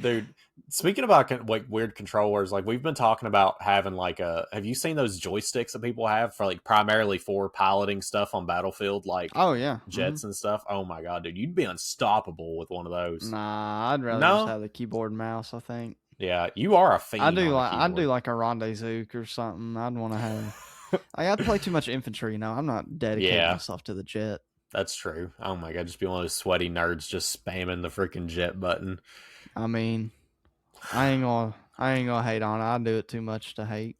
Dude, speaking about like weird controllers, like we've been talking about having like a. Have you seen those joysticks that people have for like primarily for piloting stuff on Battlefield, like Oh, yeah. jets and stuff? Oh my God, dude, you'd be unstoppable with one of those. Nah, I'd rather just No, have the keyboard and mouse, I think. yeah, you are a fiend I on do a like keyboard. a rendezvous or something. I'd want to have. I'd play too much infantry, you know. I'm not dedicating Yeah, myself to the jet. that's true. Oh my God, just be one of those sweaty nerds just spamming the freaking jet button. I mean, I ain't gonna hate on it. I do it too much to hate.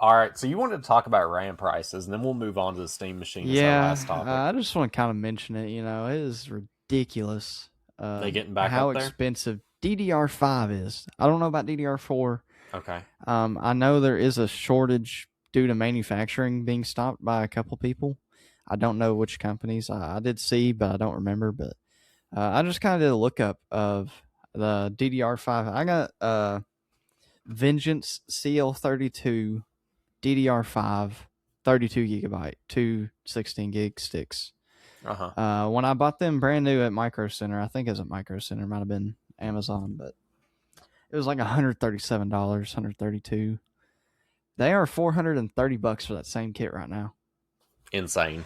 All right, so you wanted to talk about RAM prices, and then we'll move on to the Steam machine as our Yeah, last topic. I just want to kind of mention it. You know, it is ridiculous. They getting back How up there? expensive DDR5 is. I don't know about DDR4. Okay. I know there is a shortage due to manufacturing being stopped by a couple people. I don't know which companies. I did see, but I don't remember. But I just kind of did a lookup of the DDR5. I got Vengeance CL32 DDR5 32 gigabyte, two 16 gig sticks. Uh-huh. When I bought them brand new at Micro Center, I think it was at Micro Center, might have been Amazon, but It was like $137, 132. They are $430 for that same kit right now. Insane.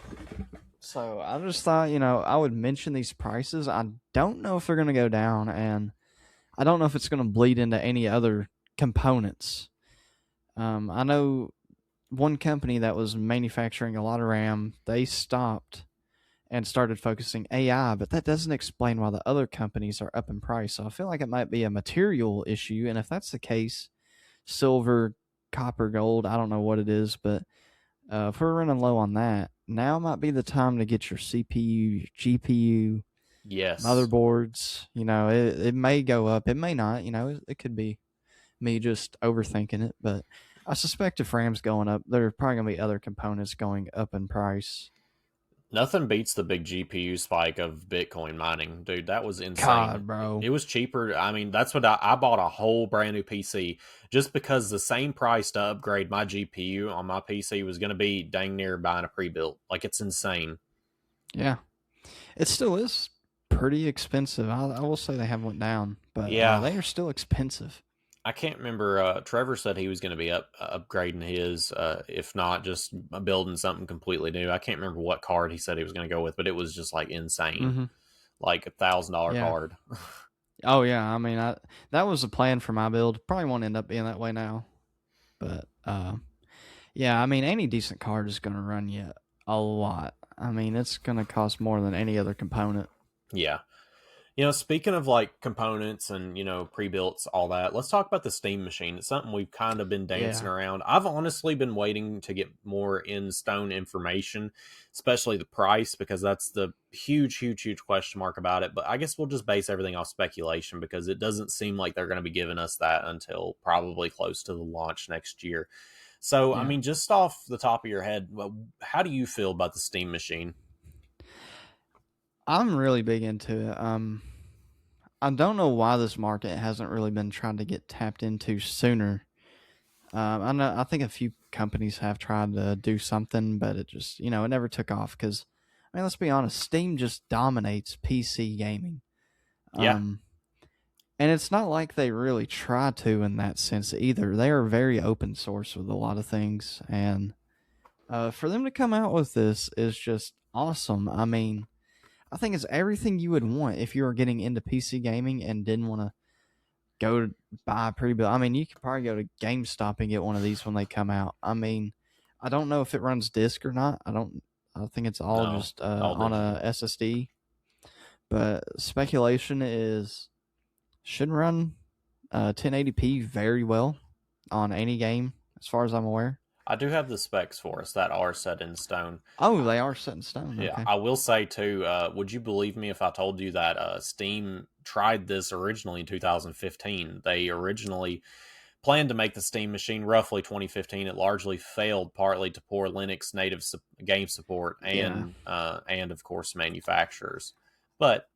So I just thought, I would mention these prices. I don't know if they're going to go down, and I don't know if it's going to bleed into any other components. I know one company that was manufacturing a lot of RAM, they stopped and started focusing AI, but that doesn't explain why the other companies are up in price. So I feel like it might be a material issue, and if that's the case, silver, copper, gold, I don't know what it is, but if we're running low on that, now might be the time to get your CPU, your GPU, Yes. motherboards. It may go up, it may not. It could be me just overthinking it, but I suspect if RAM's going up, there are probably going to be other components going up in price. Nothing beats the big GPU spike of Bitcoin mining, dude. That was insane. God, It bro. was cheaper. I mean, that's what I bought a whole brand new PC just because the same price to upgrade my GPU on my PC was going to be dang near buying a pre-built. Like, it's insane. Yeah, it still is pretty expensive. I will say they have went down, but Yeah, they are still expensive. I can't remember. Trevor said he was going to be upgrading his, if not just building something completely new. I can't remember what card he said he was going to go with, but it was just like insane, Hmm. like $1,000 Yeah. card. Oh yeah. I mean, that was the plan for my build. Probably won't end up being that way now, but yeah. I mean, any decent card is going to run you a lot. I mean, it's going to cost more than any other component. Yeah. Speaking of like components and, pre-builts, all that, let's talk about the Steam machine. It's something we've kind of been dancing Yeah. around. I've honestly been waiting to get more in stone information, especially the price, because that's the huge, huge, huge question mark about it. But I guess we'll just base everything off speculation because it doesn't seem like they're going to be giving us that until probably close to the launch next year. So, I Yeah. mean, just off the top of your head, how do you feel about the Steam machine? I'm really big into it. I don't know why this market hasn't really been trying to get tapped into sooner. I know. I think a few companies have tried to do something, but it just it never took off. Because I mean, let's be honest, Steam just dominates PC gaming. Yeah, Um, and it's not like they really try to in that sense either. They are very open source with a lot of things, and for them to come out with this is just awesome. I mean, I think it's everything you would want if you were getting into PC gaming and didn't want to go buy a pre-built. I mean, you could probably go to GameStop and get one of these when they come out. I mean, I don't know if it runs disc or not. I don't. I think it's all no, just all on a digital. SSD. But speculation is should run 1080p very well on any game, as far as I'm aware. I do have the specs for us that are set in stone. Oh, they are set in stone. Yeah, Okay. I will say too. Would you believe me if I told you that Steam tried this originally in 2015? They originally planned to make the Steam machine roughly 2015. It largely failed, partly to poor Linux native game support Yeah. and of course manufacturers. But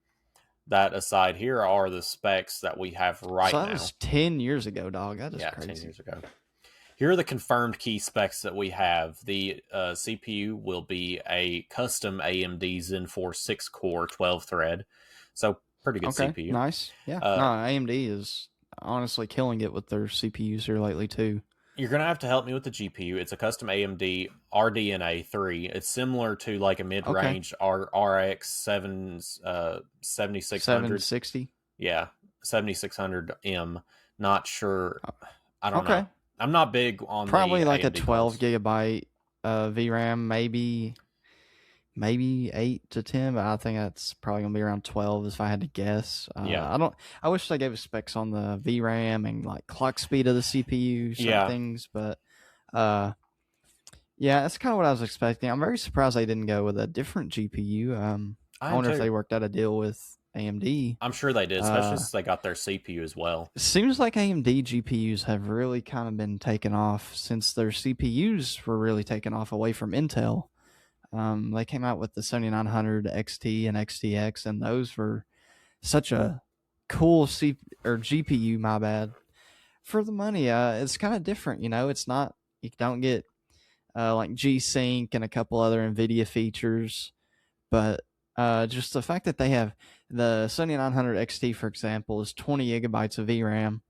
that aside, here are the specs that we have So right that now. was 10 years ago, dog. That is Yeah, 10 crazy. years ago. Here are the confirmed key specs that we have. The CPU will be a custom AMD Zen 4 6 core 12 thread. So, pretty good Okay. CPU. Nice. Yeah. No, Uh, AMD is honestly killing it with their CPUs here lately too. you're going to have to help me with the GPU. It's a custom AMD RDNA 3. It's similar to like a mid Okay. range RX 7600. 760. Yeah, 7600M. Not sure. I don't know. Okay. I'm not big on the Probably like a AMD 12 calls. gigabyte VRAM, maybe 8 to 10, but I think that's probably gonna be around 12 if I had to guess. Yeah. I don't. I wish they gave us specs on the VRAM and like clock speed of the CPU, certain Yeah. things, but uh, yeah, that's kind of what I was expecting. I'm very surprised they didn't go with a different GPU. I I am wonder if too. they worked out a deal with AMD. I'm sure they did, especially Uh, since they got their CPU as well. it seems like AMD GPUs have really kind of been taken off since their CPUs were really taken off away from Intel. They came out with the 7900 XT and XTX, and those were such a cool GPU. My bad for the money. It's kind of different, It's not you don't get like G Sync and a couple other NVIDIA features, but just the fact that they have the 7900 XT, for example, is 20 gigabytes of VRAM.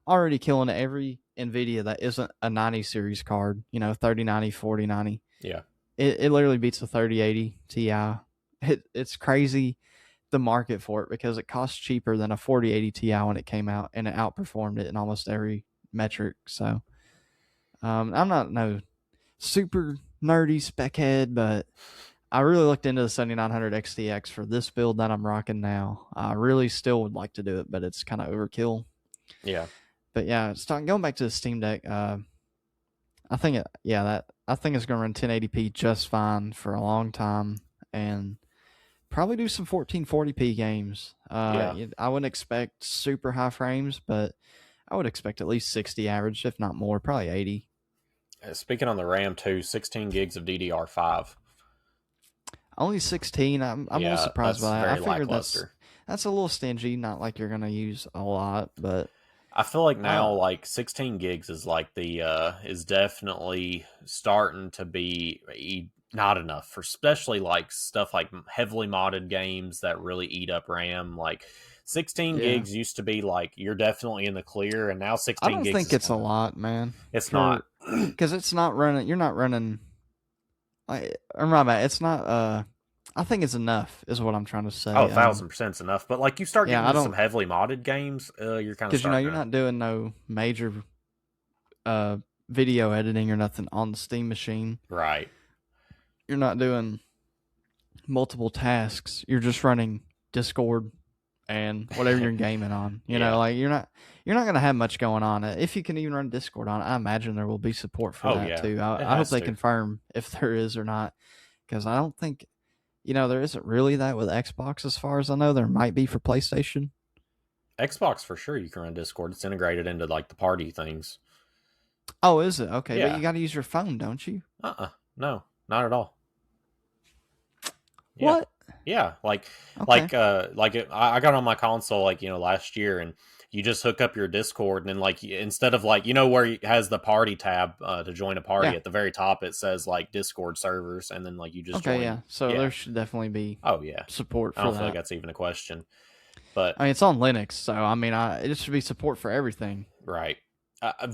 already killing every NVIDIA that isn't a 90 series card, 3090, 4090. Yeah. It literally beats a 3080 Ti. It's crazy the market for it because it costs cheaper than a 4080 Ti when it came out, and it outperformed it in almost every metric. So I'm not no super nerdy spec head, but I really looked into the 7900 XTX for this build that I'm rocking now. I really still would like to do it, but it's kind of overkill. Yeah. But yeah, going back to the Steam Deck. I think I think it's gonna run 1080p just fine for a long time, and probably do some 1440p games. Yeah. I wouldn't expect super high frames, but I would expect at least 60 average, if not more, probably 80. Speaking on the RAM too, 16 gigs of DDR5. Only 16. I'm a little Yeah, surprised that's by that. I very figured lackluster. that's a little stingy. Not like you're gonna use a lot, but I feel like uh, now like 16 gigs is like the is definitely starting to be not enough for especially like stuff like heavily modded games that really eat up RAM. Like 16 yeah, gigs used to be like you're definitely in the clear, and now I 16 don't gigs think is it's a kind of lot, man. it's not. For because it's not running. You're not running. Or my bad. It's not. I think it's enough. Is what I'm trying to Oh, say. 1000% is enough. But like you start getting Yeah, I into some don't heavily modded games, you're kind of because starting you're to. not doing no major uh video editing or nothing on the Steam machine. Right. You're not doing multiple tasks. You're just running Discord and whatever you're gaming on. Yeah. Like you're not gonna have much going on. If you can even run Discord on it, I imagine there will be support for Oh that yeah. too. It I hope has they to. confirm if there is or not, because I don't think there isn't really that with Xbox as far as I know. There might be for PlayStation. Xbox for sure you can run Discord. It's integrated into like the party things. Oh, is it? Okay, but Yeah. you got to use your phone, don't you? No, not at all. Yeah. What? Yeah, Okay. I got on my console like last year, and you just hook up your Discord, and then like instead of like where it has the party tab to join a party Yeah. at the very top, it says like Discord servers, and then like you just Okay, join. yeah. So Yeah. there should definitely be Oh yeah. support I for don't feel like that. that's even a question, but I mean, it's on Linux, so I mean, it should be support for everything. right.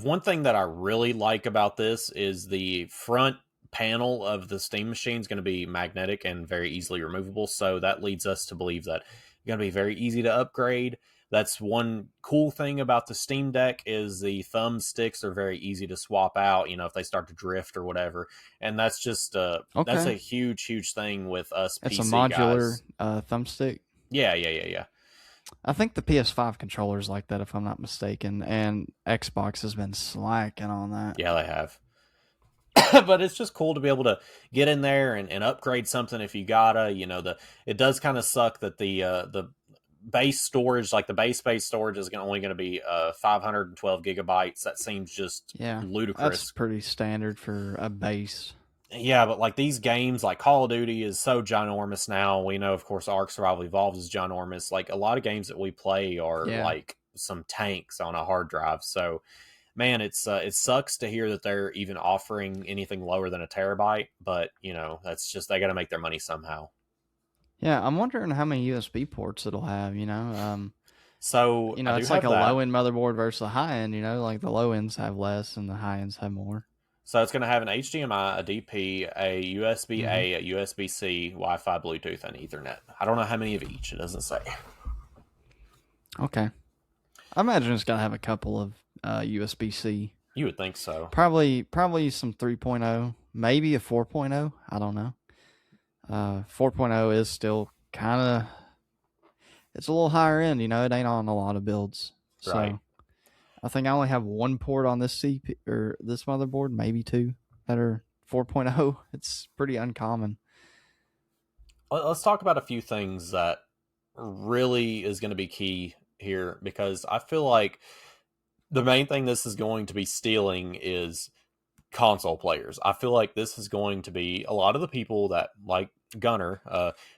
One thing that I really like about this is the front panel of the Steam machine is going to be magnetic and very easily removable. So that leads us to believe that it's going to be very easy to upgrade. That's one cool thing about the Steam Deck is the thumb sticks are very easy to swap out, if they start to drift or whatever. And that's just that's a Okay. huge thing with us It's a PC modular guys. thumbstick. Yeah. I think the PS5 controller's like that, if I'm not mistaken, and Xbox has been slacking on that. Yeah, they have. But it's just cool to be able to get in there and upgrade something if you gotta. It does kind of suck that the base storage, like the base storage, is only going to be 512 gigabytes. That seems just Yeah, that's ludicrous. pretty standard for a base. Yeah, but like these games, like Call of Duty, is so ginormous now. We know, of course, Ark Survival Evolved is ginormous. Like a lot of games that we play are Yeah. like some tanks on a hard drive. So man, it sucks to hear that they're even offering anything lower than a terabyte, but that's just they got to make their money somehow. Yeah, I'm wondering how many USB ports it'll have. So I do It's like have a that. low end motherboard versus a high end. Like the low ends have less and the high ends have more. So it's going to have an HDMI, a DP, a USB Mm-hmm. A, a USB C, Wi-Fi, Bluetooth, and Ethernet. I don't know how many of each. It doesn't say. Okay, I imagine it's gonna have a couple of USB C. You would think so. Probably some 3.0, maybe a 4.0. I don't know. 4.0 is still kind of it's a little higher end. It ain't on a lot of builds. Right. So I think I only have one port on this CP or this motherboard, maybe two that are 4.0. It's pretty uncommon. Let's talk about a few things that really is going to be key here because I feel like the main thing this is going to be stealing is console players. I feel like this is going to be a lot of the people that like Gunner,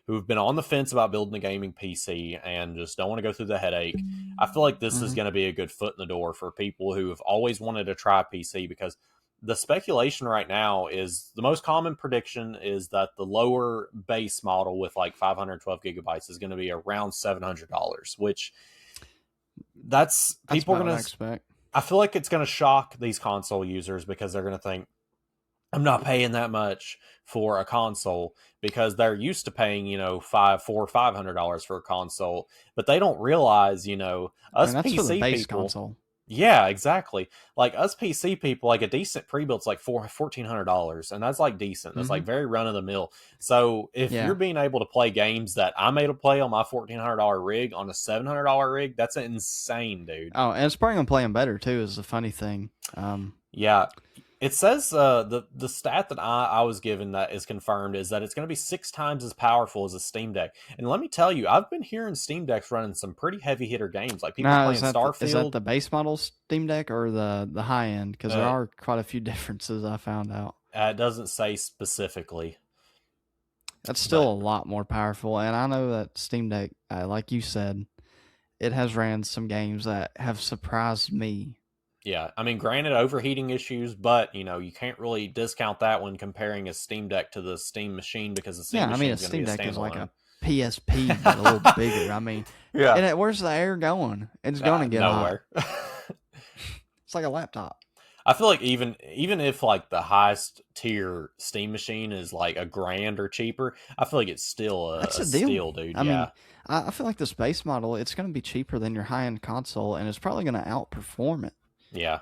who've been on the fence about building a gaming PC and just don't want to go through the headache. I feel like this is Mm-hmm. going to be a good foot in the door for people who have always wanted to try PC because the speculation right now is the most common prediction is that the lower base model with like 512 gigabytes is going to be around $700, which that's That's people are about what going I to expect. I feel like it's going to shock these console users because they're going to think, I'm not paying that much for a console because they're used to paying, $500 for a console, but they don't realize, I mean, us that's for the PC base people. console. Yeah, exactly. Like us PC people, like a decent pre-built's like $1,400, and that's like decent. That's Mm-hmm. like very run of the mill. So if Yeah. you're being able to play games that I'm able to play on my $1,400 rig on a $700 rig, that's insane, dude. Oh, and it's probably gonna play them better too. Is the funny thing. Yeah, it says the stat that I was given that is confirmed is that it's going to be 6 times as powerful as a Steam Deck. And let me tell you, I've been hearing Steam Decks running some pretty heavy hitter games, like people Now, playing is that Starfield. the base model Steam Deck or the high end? Because there Uh, are quite a few differences I found out. it doesn't say specifically, That's still but a lot more powerful, and I know that Steam Deck, like you said, it has ran some games that have surprised me. yeah, I mean, granted, overheating issues, but you can't really discount that when comparing a Steam Deck to the Steam machine because the Steam Yeah, I mean, machine a is going to be Steam a Deck is like standalone. a PSP, but a little bigger. I mean, Yeah, where's the air going? It's going to get hot. nowhere. It's like a laptop. I feel like even if like the highest tier Steam machine is like $1,000 or cheaper, I feel like it's still That's a a deal. steal, dude. I mean, Yeah, I feel like this base model, it's going to be cheaper than your high end console, and it's probably going to outperform it. yeah.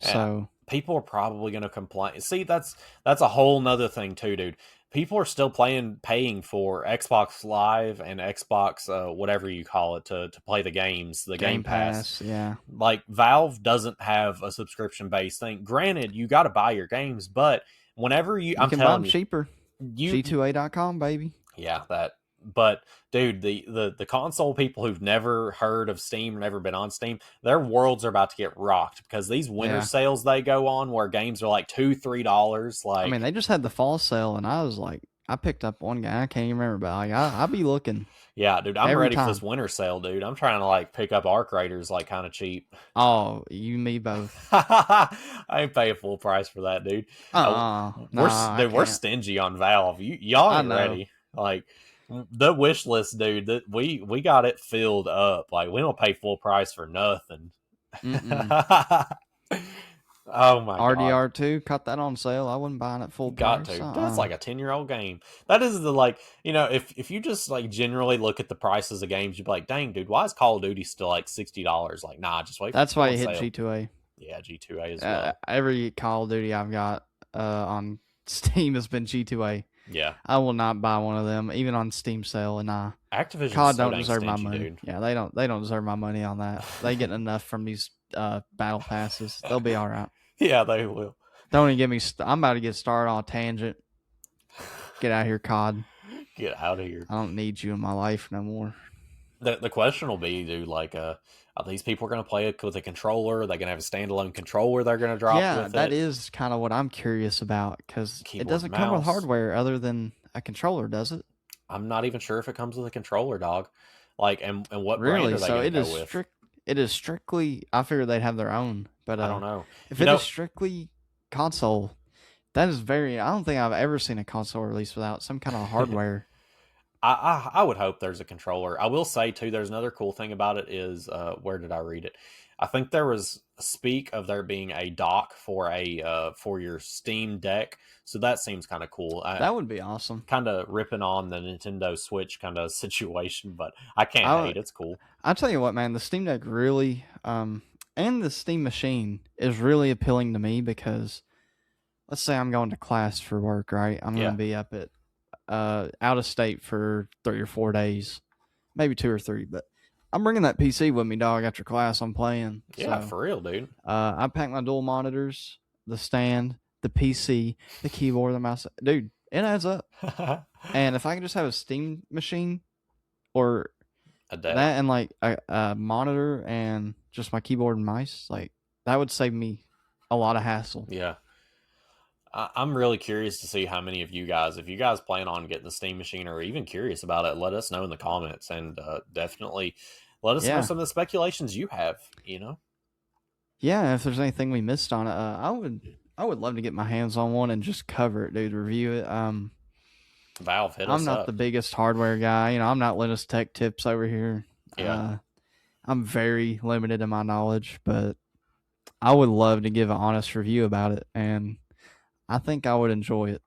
Uh, So, People are probably going to complain. See, that's a whole nother thing too, dude. People are still paying for Xbox Live and Xbox whatever you call it to play the games, the Game Game Pass. Pass, yeah. Like Valve doesn't have a subscription based thing. Granted, you got to buy your games, but whenever You I'm can buy them telling you, cheaper. you G2A.com, baby. yeah, that. But dude, the console people who've never heard of Steam, never been on Steam, their worlds are about to get rocked because these winter Yeah. sales they go on where games are like $2-3. I mean, Like, they just had the fall sale, and I was like, I picked up one guy. I can't even remember, but like, I'll be looking yeah, dude, I'm every ready for this time. winter sale, dude. I'm trying to like pick up Arc Raiders like kind of cheap. Oh, you, me both. I ain't paying full price for that, dude. Nah, I We're can't. stingy on Valve. Y'all I ain't know. ready. Like the wish list, dude. That we got it filled up. Like we don't pay full price for nothing. Mm-mm. Oh my god, RDR2, caught that on sale. I wasn't buying it full got price. to. That's like a 10-year-old game. That is the like if you just like generally look at the prices of games, you'd be like, dang, dude, why is Call of Duty still like $60? Like, nah, just wait for it to That's go why on you hit sale. G2A. Yeah, G2A as well. Every Call of Duty I've got on Steam has been G2A. Yeah. I will not buy one of them, even on Steam sale. And Activision's COD so don't dang deserve my stingy, money. dude. Yeah, they don't deserve my money on that. They get enough from these battle passes. They'll be all right. Yeah, they will. Don't even get me. I'm about to get started on a tangent. Get out of here, COD. Get out of here. I don't need you in my life no more. The question will be, dude, like, are these people going to play it with a controller? Are they going to have a standalone controller they're going to drop Yeah, with that it? is kind of what I'm curious about because it Keyboard and doesn't come with mouse. hardware other than a controller, does it? I'm not even sure if it comes with a controller, dog. Like, and what brand Really? are they So going to it go is with? strict. It is strictly. I figured they'd have their own, but I don't know. if You it is know, strictly console, that is very. I don't think I've ever seen a console release without some kind of hardware. I would hope there's a controller. I will say too, there's another cool thing about it is where did I read it? I think there was speak of there being a dock for your Steam Deck, so that seems kind of cool. That would be awesome. Kind of ripping on the Nintendo Switch kind of situation, but I can't I hate. It's cool. I tell you what, man, the Steam Deck really, and the Steam Machine is really appealing to me because let's say I'm going to class for work, right? I'm going Yeah, to be up at out of state for 3 or 4 days, maybe 2 or 3, but I'm bringing that PC with me, dog. After class, I'm playing. yeah, So for real, dude. I pack my dual monitors, the stand, the PC, the keyboard, the mouse. Dude, it adds up. And if I can just have a Steam machine or A deck. that and like a monitor and just my keyboard and mice, like that would save me a lot of hassle. Yeah. I'm really curious to see how many of you guys, if you guys plan on getting the Steam Machine or even curious about it, let us know in the comments and definitely let us know Yeah. some of the speculations you have. Yeah, if there's anything we missed on it, I would love to get my hands on one and just cover it, dude, review it. Valve hit I'm us not the up. biggest hardware guy. I'm not Linus Tech Tips over here. Yeah. I'm very limited in my knowledge, but I would love to give an honest review about it, and I think I would enjoy it.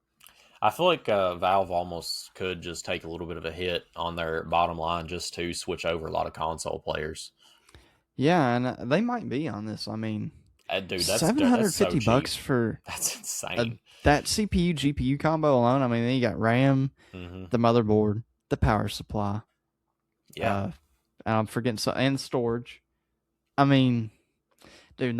I feel like Valve almost could just take a little bit of a hit on their bottom line just to switch over a lot of console players. Yeah, and they might be on this. I mean, Dude, that's so cheap. $750 for That's insane. that CPU GPU combo alone. I mean, then you got RAM, Mm-hmm. the motherboard, the power supply. Yeah, And I'm forgetting and storage. I mean, dude,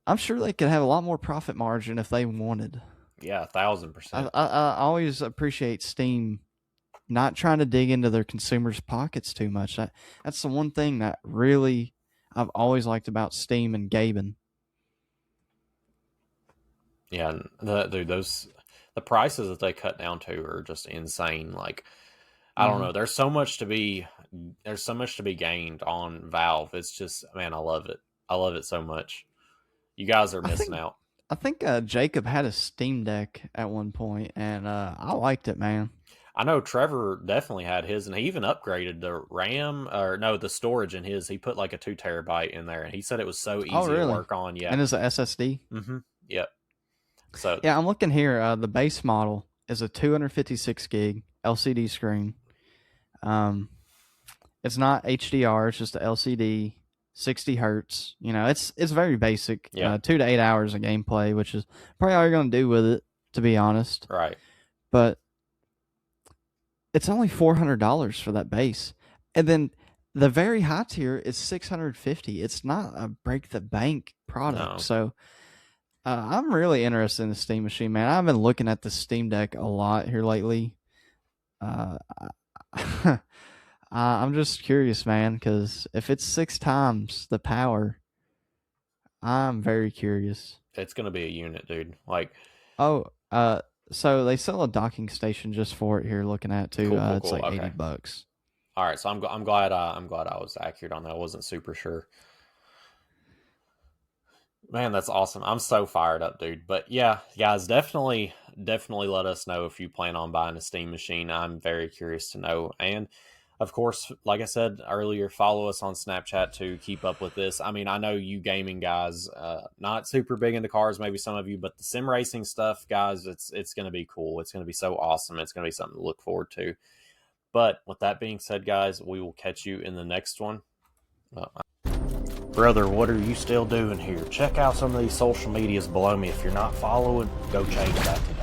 I'm sure they could have a lot more profit margin if they wanted. yeah, I, 1,000%. I, I always appreciate Steam not trying to dig into their consumers' pockets too much. That's the one thing that really I've always liked about Steam and Gaben. Yeah, dude, the prices that they cut down to are just insane. Like, I don't Mm-hmm. know. There's so much to be gained on Valve. It's just, man, I love it. I love it so much. You guys are I missing think out. I think Jacob had a Steam Deck at one point, and I liked it, man. I know Trevor definitely had his, and he even upgraded the RAM or no, the storage in his. He put like a 2 terabyte in there, and he said it was so Oh, easy to really? work on. Yeah. And it's a SSD. Mm-hmm. Yep. So Yeah, I'm looking here. The base model is a 256 gig LCD screen. Um, it's not HDR; it's just a LCD, 60 hertz. You know, it's very basic. yeah, 2 to 8 hours of gameplay, which is probably all you're gonna do with it, to be honest. right. But it's only $400 for that base, and then the very high tier is 650. It's not a break the bank product, No. so I'm really interested in the Steam Machine, man. I've been looking at the Steam Deck a lot here lately. Uh, I'm just curious, man, because if it's 6 times the power, I'm very curious. It's gonna be a unit, dude. Like, Oh, so they sell a docking station just for it here. Looking at too, cool, cool, it's cool. like Okay. $80. All right. So I'm glad I was accurate on that. I wasn't super sure. Man, that's awesome. I'm so fired up, dude. But yeah, guys, definitely let us know if you plan on buying a Steam machine. I'm very curious to know. And of course, like I said earlier, follow us on Snapchat to keep up with this. I mean, I know you gaming guys, not super big into cars, maybe some of you, but the sim racing stuff, guys, it's going to be cool. It's going to be so awesome. It's going to be something to look forward to. But with that being said, guys, we will catch you in the next one. Brother, what are you still doing here? Check out some of these social medias below me. If you're not following, go change that today.